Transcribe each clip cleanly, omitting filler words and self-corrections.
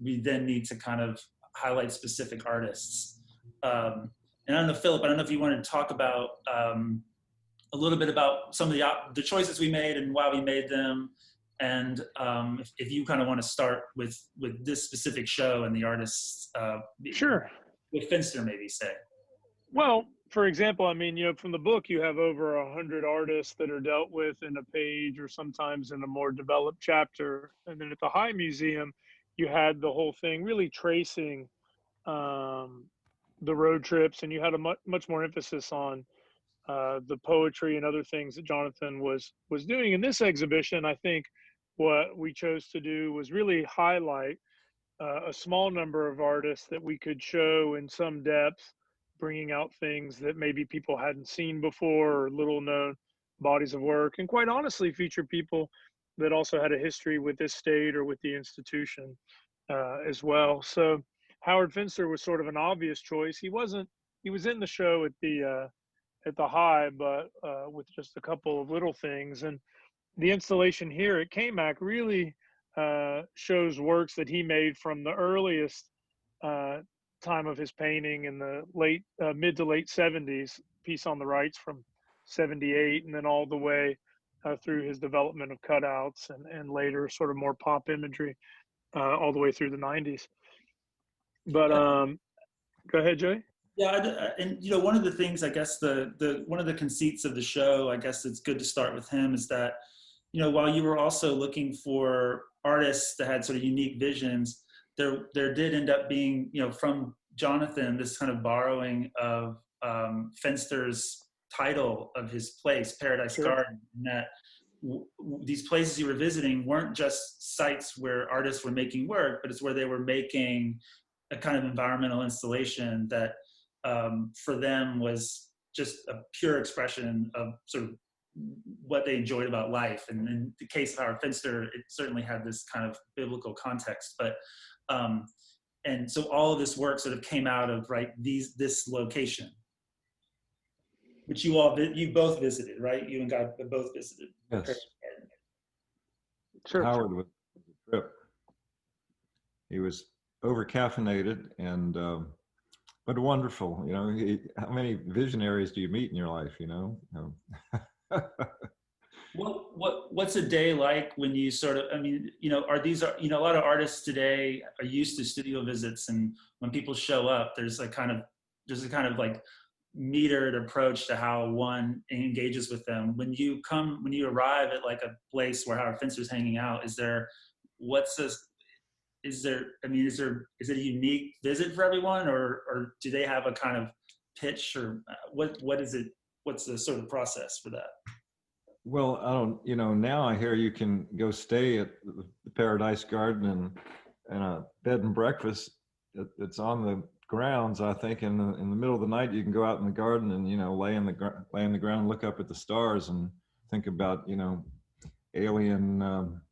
We then need to kind of highlight specific artists. And I don't know, Phillip, I don't know if you want to talk about a little bit about some of the choices we made and why we made them. And if you kind of want to start with this specific show and the artists, Sure. with Finster, maybe say. Well, for example, I mean, from the book, you have over 100 artists that are dealt with in a page or sometimes in a more developed chapter. And then at the High Museum, you had the whole thing really tracing the road trips, and you had a much more emphasis on the poetry and other things that Jonathan was doing. In this exhibition, I think what we chose to do was really highlight a small number of artists that we could show in some depth, bringing out things that maybe people hadn't seen before or little known bodies of work, and quite honestly feature people that also had a history with this state or with the institution as well. So Howard Finster was sort of an obvious choice. He was in the show at the High, but with just a couple of little things. And the installation here at KMAC really shows works that he made from the earliest time of his painting in the mid to late 70s, piece on the right's from 78, and then all the way through his development of cutouts and later sort of more pop imagery all the way through the 90s. But go ahead, Joey. Yeah, and one of the things, I guess one of the conceits of the show, I guess it's good to start with him, is that while you were also looking for artists that had sort of unique visions, there did end up being, from Jonathan, this kind of borrowing of Finster's title of his place, Paradise Sure. Garden, and that these places you were visiting weren't just sites where artists were making work, but it's where they were making a kind of environmental installation that for them was just a pure expression of sort of what they enjoyed about life. And in the case of Howard Finster, it certainly had this kind of biblical context. But and so all of this work sort of came out of this location, which you both visited, right? You and Guy both visited. Yes. Sure. Howard was a trip. He was over caffeinated and but wonderful. How many visionaries do you meet in your life? What's a day like when you sort of, are a lot of artists today are used to studio visits, and when people show up, there's a kind of like metered approach to how one engages with them. When you arrive at like a place where Howard Finster's hanging out, is it a unique visit for everyone, or do they have a kind of pitch, or what is it? What's the sort of process for that? Well, I don't, now I hear you can go stay at the Paradise Garden and a bed and breakfast that's on the grounds. I think in the middle of the night, you can go out in the garden and, lay in the ground, look up at the stars and think about, alien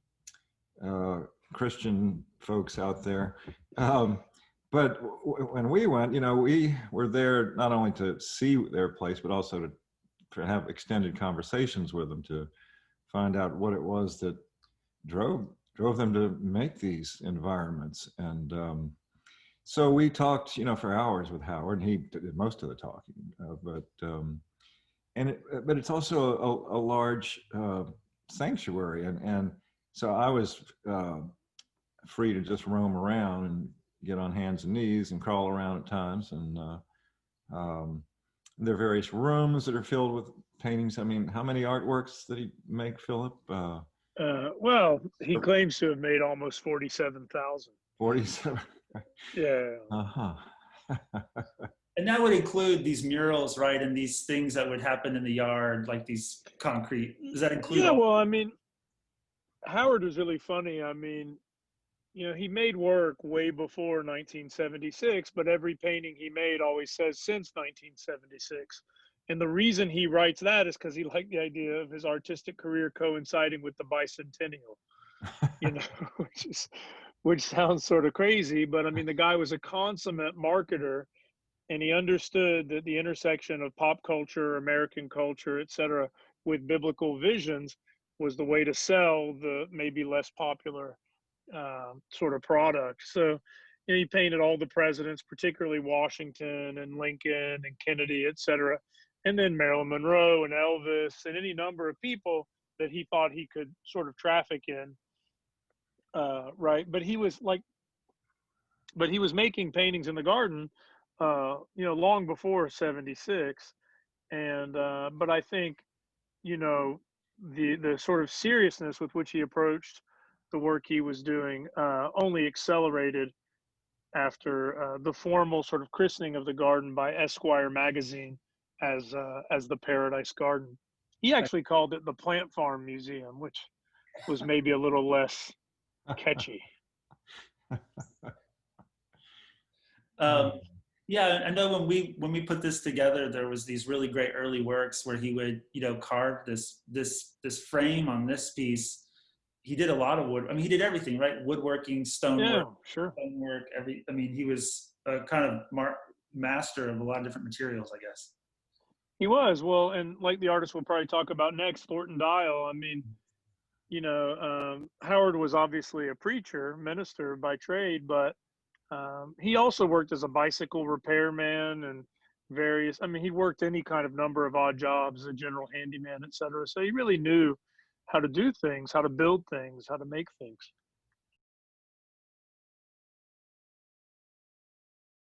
Christian folks out there. But when we went, we were there not only to see their place, but also to have extended conversations with them to find out what it was that drove them to make these environments. And so we talked, for hours with Howard, and he did most of the talking. But it's also a large sanctuary, and so I was free to just roam around and get on hands and knees and crawl around at times. And there are various rooms that are filled with paintings. I mean, how many artworks did he make, Phillip? Well, he claims to have made almost 47,000. 47. Yeah. Uh-huh. And that would include these murals, right? And these things that would happen in the yard, like these concrete. Does that include? Yeah, well, Howard was really funny. He made work way before 1976, but every painting he made always says since 1976. And the reason he writes that is because he liked the idea of his artistic career coinciding with the bicentennial, which sounds sort of crazy, but the guy was a consummate marketer, and he understood that the intersection of pop culture, American culture, et cetera, with biblical visions was the way to sell the maybe less popular sort of product. So, he painted all the presidents, particularly Washington and Lincoln and Kennedy, et cetera, and then Marilyn Monroe and Elvis and any number of people that he thought he could sort of traffic in. Right. But he was making paintings in the garden, long before 76. And, but I think, the sort of seriousness with which he approached the work he was doing only accelerated after the formal sort of christening of the garden by Esquire magazine as the Paradise Garden. He actually called it the Plant Farm Museum, which was maybe a little less catchy. Yeah, I know when we put this together, there was these really great early works where he would, carve this frame on this piece. He did a lot of wood. I mean, he did everything, right? Woodworking, stonework, Yeah, sure. stonework, he was a kind of master of a lot of different materials, I guess. He was. Well, and like the artist we'll probably talk about next, Thornton Dial. I mean, Howard was obviously a preacher, minister by trade, but he also worked as a bicycle repairman and he worked any kind of number of odd jobs, a general handyman, et cetera. So he really knew how to do things, how to build things, how to make things.